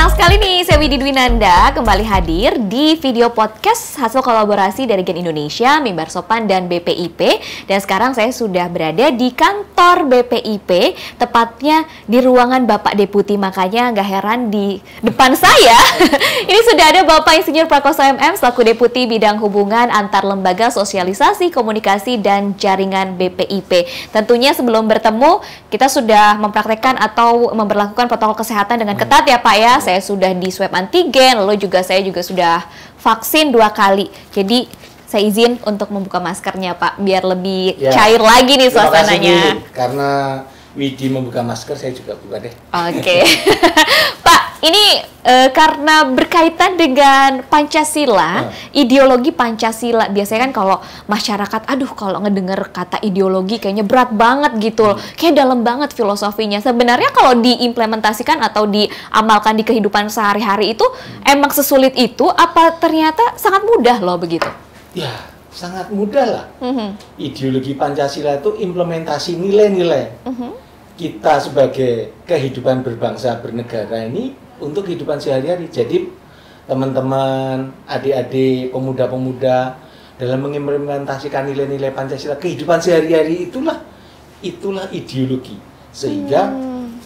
Senang sekali nih, saya Widi Dwinanda kembali hadir di video podcast hasil kolaborasi dari Gen Indonesia, Mimbar Sopan, dan BPIP. Dan sekarang saya sudah berada di kantor BPIP, tepatnya di ruangan Bapak Deputi. Makanya nggak heran di depan saya, ini sudah ada Bapak Insinyur Prakoso MM selaku Deputi Bidang Hubungan Antar Lembaga Sosialisasi, Komunikasi, dan Jaringan BPIP. Tentunya sebelum bertemu, kita sudah mempraktekkan atau memberlakukan protokol kesehatan dengan ketat ya Pak ya. Saya sudah di swab antigen, lalu saya juga sudah vaksin 2 kali. Jadi saya izin untuk membuka maskernya Pak, biar lebih cair lagi nih suasananya. Karena Widi membuka masker, saya juga buka deh. Oke. Pak, ini karena berkaitan dengan Pancasila, ideologi Pancasila. Biasanya kan kalau masyarakat, kalau ngedenger kata ideologi kayaknya berat banget gitu. Kayak dalam banget filosofinya. Sebenarnya kalau diimplementasikan atau diamalkan di kehidupan sehari-hari itu emang sesulit itu, apa ternyata sangat mudah loh begitu? Ya, sangat mudah lah. Ideologi Pancasila itu implementasi nilai-nilai kita sebagai kehidupan berbangsa bernegara ini untuk kehidupan sehari-hari. Jadi teman-teman, adik-adik, pemuda-pemuda dalam mengimplementasikan nilai-nilai Pancasila kehidupan sehari-hari itulah ideologi, sehingga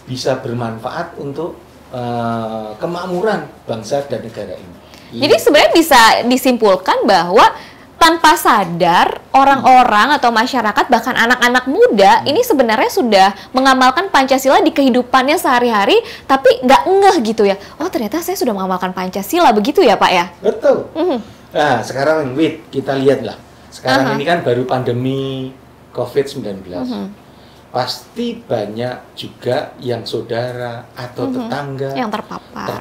bisa bermanfaat untuk kemakmuran bangsa dan negara ini. Jadi sebenarnya bisa disimpulkan bahwa tanpa sadar orang-orang atau masyarakat bahkan anak-anak muda ini sebenarnya sudah mengamalkan Pancasila di kehidupannya sehari-hari, tapi nggak ngeh gitu ya. Oh ternyata saya sudah mengamalkan Pancasila, begitu ya Pak ya? Betul. Nah sekarang kita lihatlah. Sekarang ini kan baru pandemi COVID-19. Pasti banyak juga yang saudara atau tetangga yang terpapar.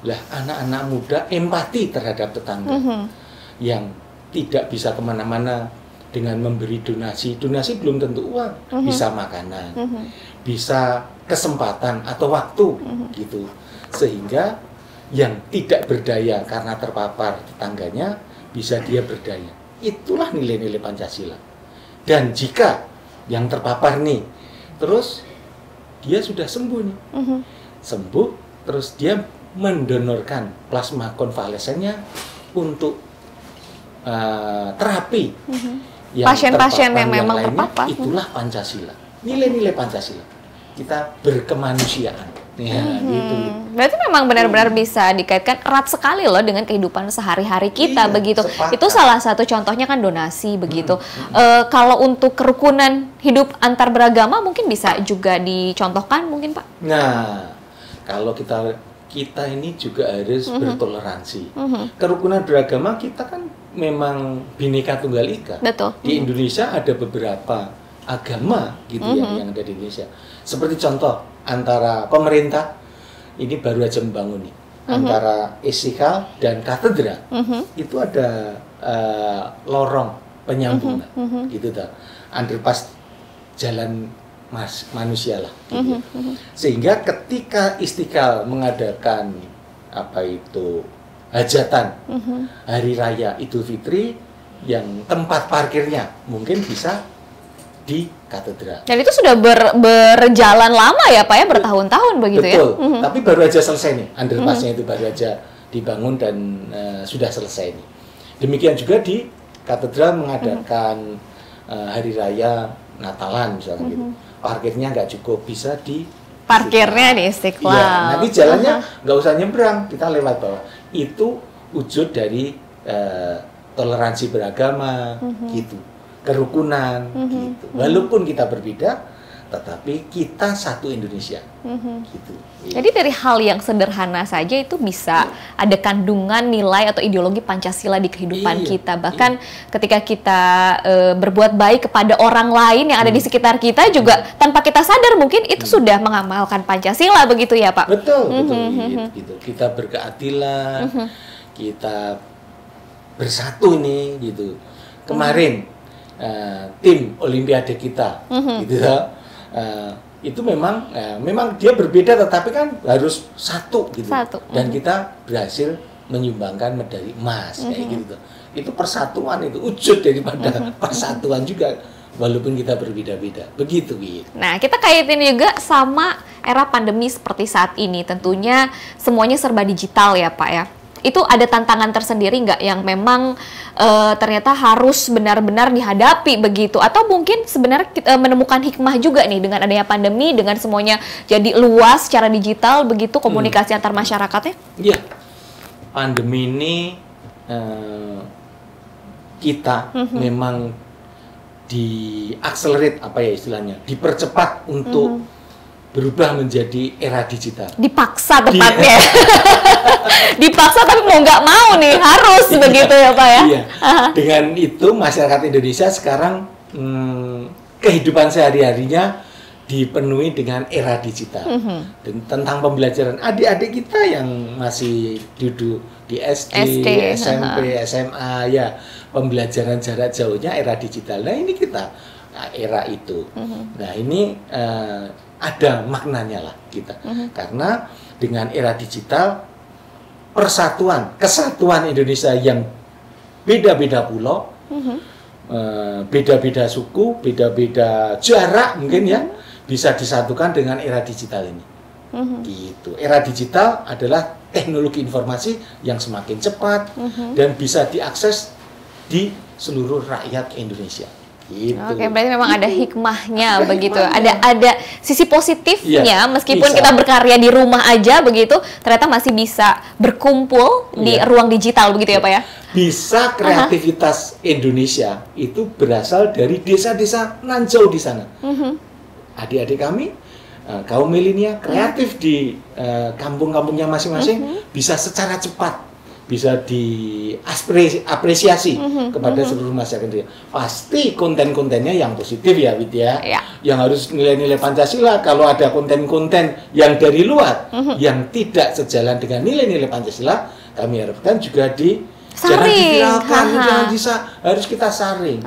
Lah anak-anak muda empati terhadap tetangga. Yang tidak bisa kemana-mana dengan memberi donasi belum tentu uang, bisa makanan, bisa kesempatan atau waktu gitu, sehingga yang tidak berdaya karena terpapar tetangganya bisa dia berdaya. Itulah nilai-nilai Pancasila. Dan jika yang terpapar nih terus dia sudah sembuh nih, sembuh terus dia mendonorkan plasma konvalesennya untuk terapi pasien-pasien yang memang terpapar. Itulah Pancasila, nilai-nilai Pancasila. Kita berkemanusiaan. Gitu. Berarti memang benar-benar bisa dikaitkan erat sekali loh dengan kehidupan sehari-hari kita begitu. Sepakat. Itu salah satu contohnya kan donasi begitu. Kalau untuk kerukunan hidup antar beragama mungkin bisa juga dicontohkan mungkin Pak. Nah, kalau kita ini juga harus bertoleransi. Kerukunan beragama kita kan memang Bhinneka Tunggal Ika. Betul. Di Indonesia ada beberapa agama gitu yang ada di Indonesia. Seperti contoh antara pemerintah ini baru aja membangun nih antara Istiqlal dan Katedral. Itu ada lorong penyambungan gitu ta. Underpass jalan manusia lah gitu. Sehingga ketika Istiqlal mengadakan hajatan hari raya Idul Fitri, yang tempat parkirnya mungkin bisa di Katedral. Dan itu sudah berjalan lama ya Pak ya, bertahun-tahun begitu. Betul. Ya. Tapi baru aja selesai nih, underpassnya itu baru aja dibangun dan sudah selesai nih. Demikian juga di Katedral mengadakan hari raya Natalan misalnya gitu. Parkirnya nggak cukup, bisa di parkirnya di Istiqlal. Ya, nanti jalannya nggak usah nyebrang, kita lewat bawah. Itu wujud dari toleransi beragama, gitu, kerukunan, gitu. Walaupun kita berbeda, tetapi kita satu Indonesia, gitu. Jadi dari hal yang sederhana saja itu bisa ada kandungan nilai atau ideologi Pancasila di kehidupan kita. Bahkan ketika kita berbuat baik kepada orang lain yang ada di sekitar kita juga tanpa kita sadar mungkin itu sudah mengamalkan Pancasila begitu ya Pak? Betul, gitu. Kita berkeadilan, kita bersatu nih, gitu. Kemarin tim Olimpiade kita, gitu ya. Itu memang dia berbeda tetapi kan harus satu gitu. Dan kita berhasil menyumbangkan medali emas kayak gitu. Itu persatuan, itu wujud daripada persatuan juga walaupun kita berbeda-beda. Begitu, Wid. Nah, kita kaitin juga sama era pandemi seperti saat ini, tentunya semuanya serba digital ya Pak ya. Itu ada tantangan tersendiri nggak yang memang ternyata harus benar-benar dihadapi begitu? Atau mungkin sebenarnya kita menemukan hikmah juga nih dengan adanya pandemi, dengan semuanya jadi luas secara digital begitu komunikasi antar masyarakatnya? Iya, pandemi ini kita memang diakselerate apa ya istilahnya, dipercepat untuk berubah menjadi era digital. Dipaksa tepatnya. Dipaksa tapi mau nggak mau nih harus begitu ya Pak ya. Iya. Dengan itu masyarakat Indonesia sekarang kehidupan sehari-harinya dipenuhi dengan era digital. Dan tentang pembelajaran adik-adik kita yang masih duduk di SD, SMP, SMA ya, pembelajaran jarak jauhnya era digital. Nah, ini kita era itu. Nah, ini ada maknanya lah kita. Karena dengan era digital kesatuan Indonesia yang beda-beda pulau, beda-beda suku, beda-beda jarak mungkin ya, bisa disatukan dengan era digital ini. Gitu. Era digital adalah teknologi informasi yang semakin cepat dan bisa diakses di seluruh rakyat Indonesia. Gitu. Oke, berarti memang ada hikmahnya begitu. Ada sisi positifnya, meskipun kita berkarya di rumah aja begitu, ternyata masih bisa berkumpul di ruang digital begitu ya Pak ya. Bisa kreativitas Indonesia itu berasal dari desa-desa nanjau di sana. Adik-adik kami kaum milenial kreatif di kampung-kampungnya masing-masing bisa secara cepat bisa diapresiasi kepada seluruh masyarakat. Pasti konten-kontennya yang positif ya, Widya. Yang harus nilai-nilai Pancasila. Kalau ada konten-konten yang dari luar, yang tidak sejalan dengan nilai-nilai Pancasila, kami harapkan juga jangan diviralkan, harus kita saring.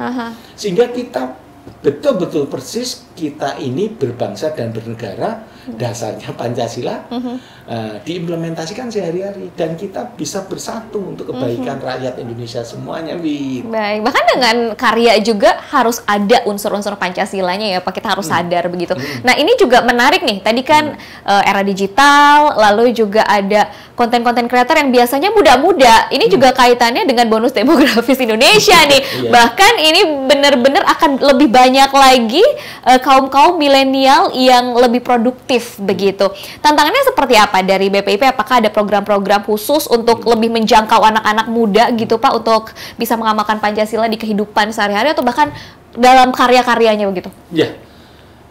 Sehingga kita betul-betul persis kita ini berbangsa dan bernegara, dasarnya Pancasila, diimplementasikan sehari-hari dan kita bisa bersatu untuk kebaikan rakyat Indonesia semuanya, Baik, bahkan dengan karya juga harus ada unsur-unsur Pancasilanya ya Pak, kita harus sadar begitu. Nah, ini juga menarik nih, tadi kan era digital, lalu juga ada konten-konten kreator yang biasanya muda-muda, ini juga kaitannya dengan bonus demografis Indonesia nih. Bahkan ini benar-benar akan lebih banyak lagi kaum-kaum milenial yang lebih produktif begitu. Tantangannya seperti apa dari BPIP? Apakah ada program-program khusus untuk lebih menjangkau anak-anak muda gitu Pak, untuk bisa mengamalkan Pancasila di kehidupan sehari-hari atau bahkan dalam karya-karyanya begitu? Ya,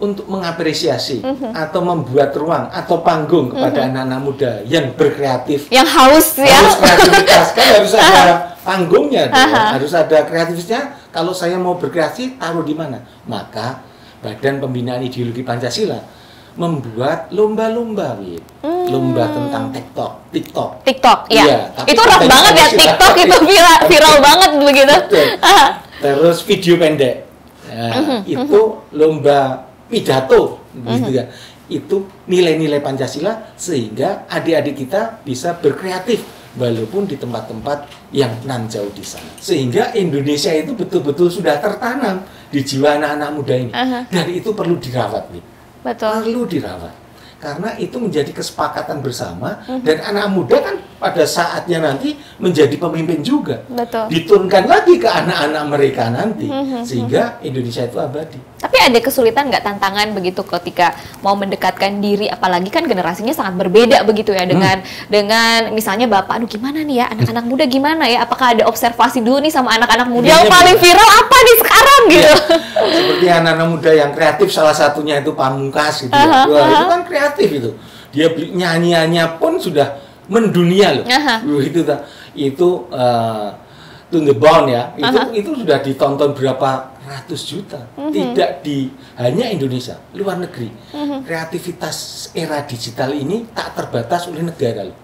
untuk mengapresiasi atau membuat ruang atau panggung kepada anak-anak muda yang berkreatif, yang haus kreativitas, kan harus ada panggungnya, harus ada kreativitasnya. Kalau saya mau berkreasi, taruh di mana? Maka Badan Pembinaan Ideologi Pancasila membuat lomba-lomba, lomba tentang TikTok, ya. Itu rock banget ya TikTok, itu viral banget begitu. Terus video pendek, itu lomba pidato, gitu ya. Itu nilai-nilai Pancasila sehingga adik-adik kita bisa berkreatif walaupun di tempat-tempat yang nan jauh di sana. Sehingga Indonesia itu betul-betul sudah tertanam di jiwa anak-anak muda ini. Dan itu perlu dirawat, perlu dirawat. Karena itu menjadi kesepakatan bersama dan anak muda kan pada saatnya nanti menjadi pemimpin juga. Diturunkan lagi ke anak-anak mereka nanti sehingga Indonesia itu abadi. Tapi ada kesulitan nggak, tantangan begitu ketika mau mendekatkan diri, apalagi kan generasinya sangat berbeda begitu ya dengan misalnya Bapak, aduh gimana nih ya anak-anak muda gimana ya, apakah ada observasi dulu nih sama anak-anak muda yang paling viral apa nih sekarang gitu. Seperti anak-anak muda yang kreatif, salah satunya itu Pamungkas gitu ya. Wah, itu kan kreatif itu. Dia nyanyiannya pun sudah mendunia loh. Itu To The Bone ya. Itu sudah ditonton berapa ratus juta. Tidak hanya Indonesia, luar negeri. Kreativitas era digital ini tak terbatas oleh negara loh.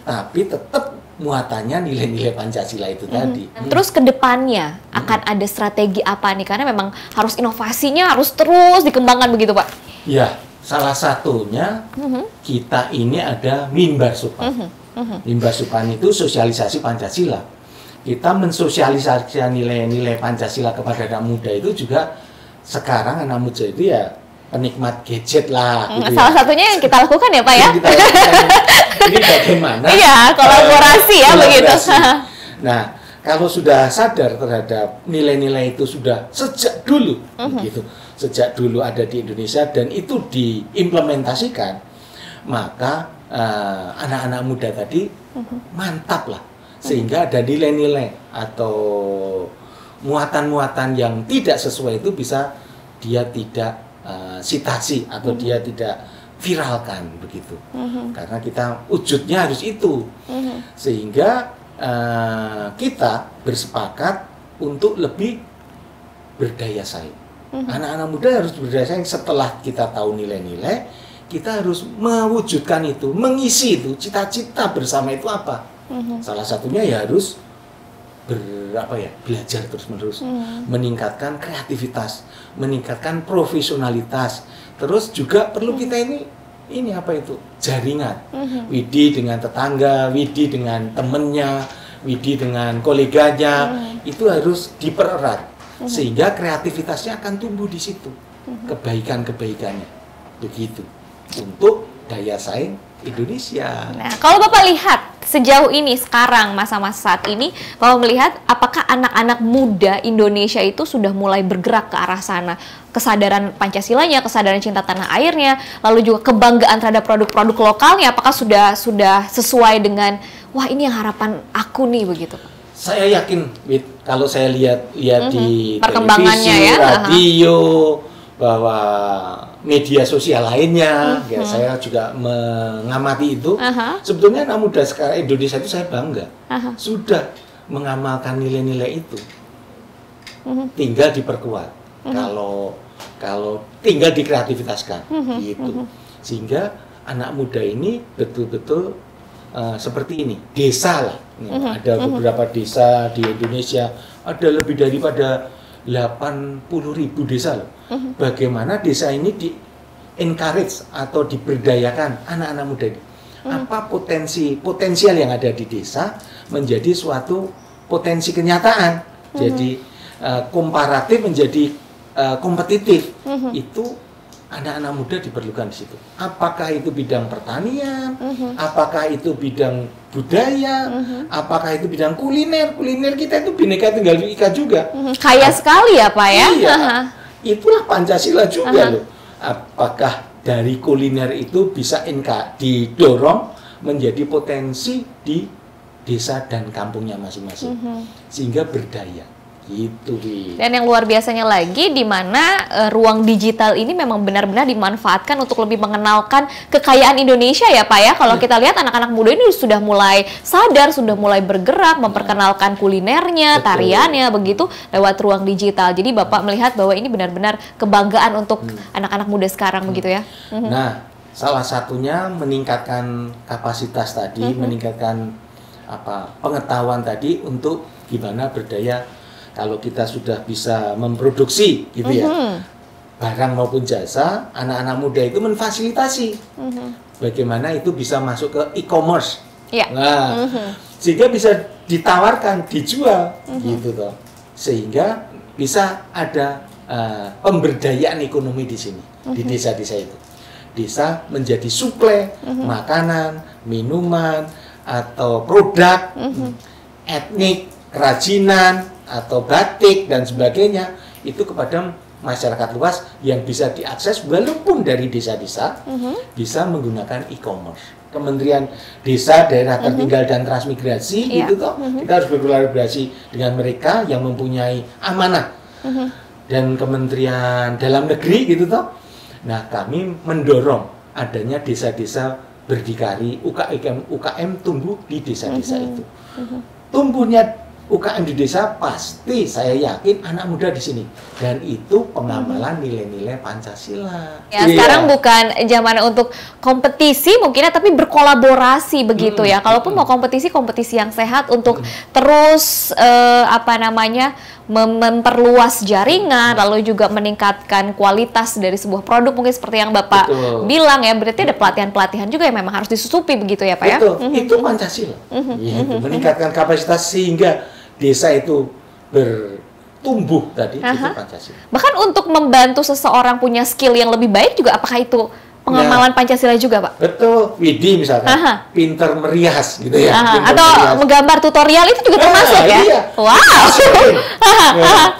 Tapi tetap muatannya nilai-nilai Pancasila itu tadi. Terus ke depannya akan ada strategi apa nih? Karena memang harus inovasinya harus terus dikembangkan begitu, Pak. Ya, salah satunya kita ini ada Mimbar Sopan. Mimbar Sopan itu sosialisasi Pancasila. Kita mensosialisasikan nilai-nilai Pancasila kepada anak muda itu juga sekarang anak muda itu ya penikmat gadget lah. Gitu salah satunya yang kita lakukan ya Pak ya. Kita lakukan ini bagaimana? Iya, kolaborasi ya begitu. Nah, kalau sudah sadar terhadap nilai-nilai itu sudah sejak dulu, gitu, sejak dulu ada di Indonesia dan itu diimplementasikan, maka anak-anak muda tadi mantap lah, sehingga ada nilai-nilai atau muatan-muatan yang tidak sesuai itu bisa dia tidak sitasi atau dia tidak viralkan begitu, karena kita wujudnya harus itu, sehingga kita bersepakat untuk lebih berdaya saing. Anak-anak muda harus berdaya saing. Setelah kita tahu nilai-nilai, kita harus mewujudkan itu, mengisi itu, cita-cita bersama itu apa? Salah satunya ya harus belajar terus-menerus, meningkatkan kreativitas, meningkatkan profesionalitas. Terus juga perlu kita ini apa itu? Jaringan. Widi dengan tetangga, Widi dengan temennya, Widi dengan koleganya, itu harus dipererat sehingga kreativitasnya akan tumbuh di situ. Kebaikan-kebaikannya. Begitu. Untuk daya saing Indonesia. Nah, kalau Bapak lihat sejauh ini sekarang masa-masa saat ini, Bapak melihat apakah anak-anak muda Indonesia itu sudah mulai bergerak ke arah sana? Kesadaran Pancasilanya, kesadaran cinta tanah airnya, lalu juga kebanggaan terhadap produk-produk lokalnya, apakah sudah sesuai dengan wah ini yang harapan aku nih begitu? Saya yakin, kalau saya lihat di perkembangannya televisi, ya, radio, bahwa media sosial lainnya, ya saya juga mengamati itu. Sebetulnya anak muda sekarang Indonesia itu saya bangga, sudah mengamalkan nilai-nilai itu. Tinggal diperkuat. Kalau tinggal dikreativitaskan, gitu. Sehingga anak muda ini betul-betul seperti ini. Desa lah, ada beberapa desa di Indonesia, ada lebih daripada 80.000 desa loh. Bagaimana desa ini di-encourage atau diberdayakan anak-anak muda ini. Apa potensial yang ada di desa menjadi suatu potensi kenyataan. Jadi komparatif menjadi kompetitif. Itu anak-anak muda diperlukan di situ. Apakah itu bidang pertanian, apakah itu bidang budaya, apakah itu bidang kuliner. Kuliner kita itu Bhinneka Tunggal Ika juga. Kaya sekali ya Pak ya. Iya, itulah Pancasila juga loh. Apakah dari kuliner itu bisa didorong menjadi potensi di desa dan kampungnya masing-masing, sehingga berdaya. Gitu, dan yang luar biasanya lagi di mana ruang digital ini memang benar-benar dimanfaatkan untuk lebih mengenalkan kekayaan Indonesia ya Pak ya. Kalau kita lihat anak-anak muda ini sudah mulai sadar, sudah mulai bergerak memperkenalkan kulinernya, tariannya begitu lewat ruang digital. Jadi Bapak melihat bahwa ini benar-benar kebanggaan untuk anak-anak muda sekarang begitu ya. Nah, salah satunya meningkatkan kapasitas tadi, meningkatkan pengetahuan tadi untuk gimana berdaya. Kalau kita sudah bisa memproduksi gitu ya, barang maupun jasa, anak-anak muda itu memfasilitasi bagaimana itu bisa masuk ke e-commerce. Nah, sehingga bisa ditawarkan, dijual gitu toh. Sehingga bisa ada pemberdayaan ekonomi di sini, di desa-desa itu. Desa menjadi suplai makanan, minuman atau produk etnik, kerajinan atau batik dan sebagainya itu kepada masyarakat luas yang bisa diakses walaupun dari desa-desa, bisa menggunakan e-commerce. Kementerian Desa, Daerah Tertinggal dan Transmigrasi gitu toh, kita harus berkolaborasi dengan mereka yang mempunyai amanah dan Kementerian Dalam Negeri gitu toh. Nah, kami mendorong adanya desa-desa berdikari, UKM tumbuh di desa-desa itu. Tumbuhnya UKM di desa pasti saya yakin anak muda di sini, dan itu pengamalan nilai-nilai Pancasila. Ya, sekarang bukan zaman untuk kompetisi mungkinnya, tapi berkolaborasi begitu ya. Kalaupun mau kompetisi yang sehat untuk terus memperluas jaringan, lalu juga meningkatkan kualitas dari sebuah produk, mungkin seperti yang Bapak bilang ya. Berarti ada pelatihan-pelatihan juga yang memang harus disusupi begitu ya Pak ya. Itu Pancasila. Meningkatkan kapasitas sehingga desa itu tumbuh tadi, itu Pancasila. Bahkan untuk membantu seseorang punya skill yang lebih baik juga, apakah itu pengamalan Pancasila juga, Pak? Betul, Widi misalkan, pinter merias gitu ya. Atau merias. menggambar tutorial itu juga termasuk ya? Iya. Wow.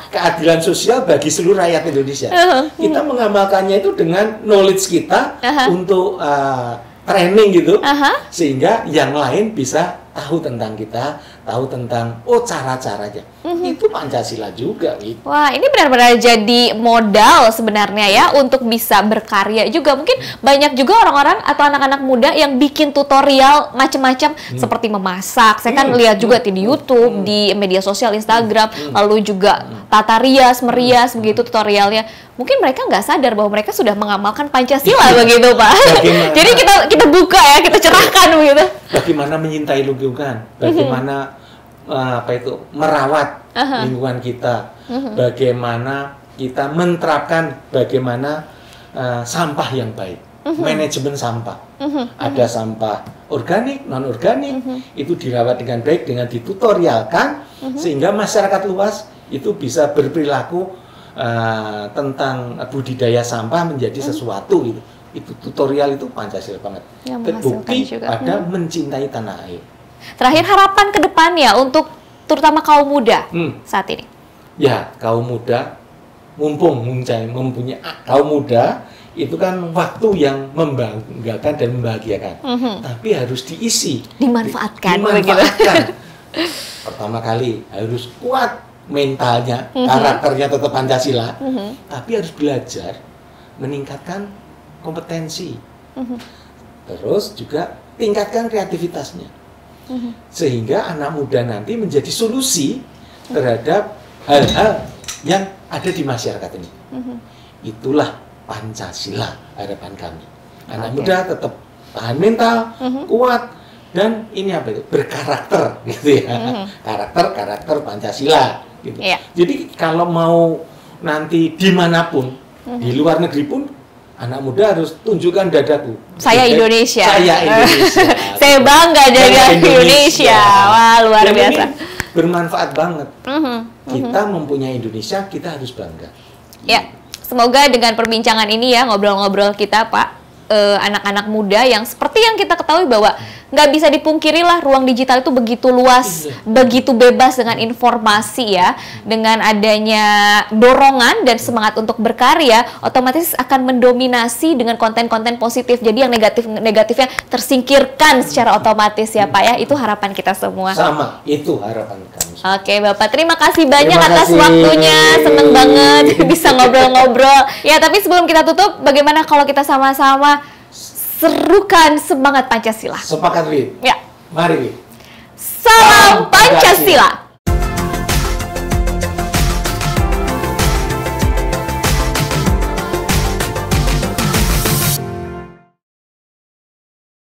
Keadilan sosial bagi seluruh rakyat Indonesia. Kita mengamalkannya itu dengan knowledge kita untuk training gitu, sehingga yang lain bisa tahu tentang kita, tahu tentang cara-caranya. Itu Pancasila juga gitu. Wah, ini benar-benar jadi modal sebenarnya ya untuk bisa berkarya juga. Mungkin banyak juga orang-orang atau anak-anak muda yang bikin tutorial macam-macam seperti memasak. Saya kan lihat juga di YouTube, di media sosial Instagram, lalu juga tata rias, merias begitu tutorialnya. Mungkin mereka nggak sadar bahwa mereka sudah mengamalkan Pancasila begitu, Pak. Jadi kita buka ya, kita cerahkan begitu. Bagaimana menyintai lingkungan, bagaimana merawat lingkungan kita, bagaimana kita menerapkan bagaimana sampah yang baik, manajemen sampah. Ada sampah organik, non organik, itu dirawat dengan baik, dengan ditutorialkan, sehingga masyarakat luas itu bisa berperilaku tentang budidaya sampah menjadi sesuatu gitu. Itu tutorial itu Pancasila banget. Terbukti pada mencintai tanah air. Terakhir, harapan ke depannya untuk terutama kaum muda saat ini. Ya, kaum muda mumpung mempunyai kaum muda itu kan waktu yang membanggakan dan membahagiakan. Tapi harus diisi, dimanfaatkan. Pertama kali harus kuat mentalnya, karakternya tetap Pancasila, tapi harus belajar meningkatkan kompetensi, terus juga tingkatkan kreativitasnya, sehingga anak muda nanti menjadi solusi terhadap hal-hal yang ada di masyarakat ini. Itulah Pancasila harapan kami. Anak muda tetap tahan mental, kuat, dan ini berkarakter gitu ya, karakter Pancasila gitu. Jadi kalau mau nanti dimanapun, di luar negeri pun, anak muda harus tunjukkan dadaku. Saya Indonesia. Saya Indonesia. Saya bangga dengan Indonesia. Wah, luar biasa. Ini bermanfaat banget. Kita mempunyai Indonesia, kita harus bangga. Ya, semoga dengan perbincangan ini ya, ngobrol-ngobrol kita, Pak, anak-anak muda yang seperti yang kita ketahui bahwa nggak bisa dipungkiri lah, ruang digital itu begitu luas, begitu bebas dengan informasi ya. Dengan adanya dorongan dan semangat untuk berkarya, otomatis akan mendominasi dengan konten-konten positif. Jadi yang negatifnya tersingkirkan secara otomatis ya, Pak ya. Itu harapan kita semua. Sama, itu harapan kami. Oke, Bapak, terima kasih banyak atas waktunya. Seneng banget bisa ngobrol-ngobrol. Ya, tapi sebelum kita tutup, bagaimana kalau kita sama-sama serukan semangat Pancasila? Sepakat, Wi. Ya. Mari, Wi. Salam Pancasila.